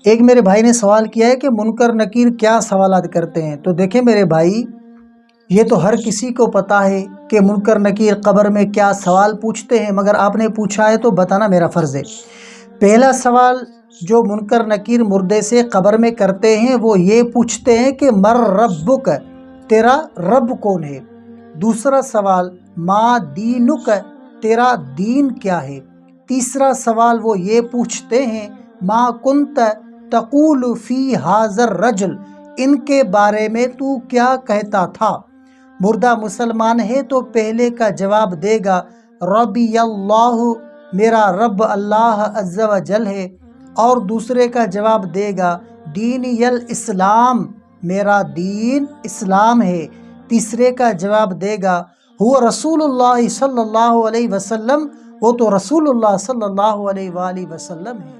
एक मेरे भाई ने सवाल किया है कि मुनकर नकीर क्या सवालात करते हैं। तो देखें मेरे भाई, ये तो हर किसी को पता है कि मुनकर नकीर कब्र में क्या सवाल पूछते हैं, मगर आपने पूछा है तो बताना मेरा फ़र्ज़ है। पहला सवाल जो मुनकर नकीर मुर्दे से कब्र में करते हैं वो ये पूछते हैं कि मर रब्बुक, तेरा रब कौन है। दूसरा सवाल मा दीनुक, तेरा दीन क्या है। तीसरा सवाल वो ये पूछते हैं मा कुंत तक़ूल फ़ी हाज़र रजुल, इनके बारे में तू क्या कहता था। मुर्दा मुसलमान है तो पहले का जवाब देगा रब्बी अल्लाह, मेरा रब अल्लाह अज़्ज़ा व जल है। और दूसरे का जवाब देगा दीन यल इस्लाम, मेरा दीन इस्लाम है। तीसरे का जवाब देगा हुआ रसूलुल्लाह सल्लल्लाहु अलैहि वसल्लम, वो तो रसूलुल्लाह सल्लल्लाहु अलैहि वसल्लम है।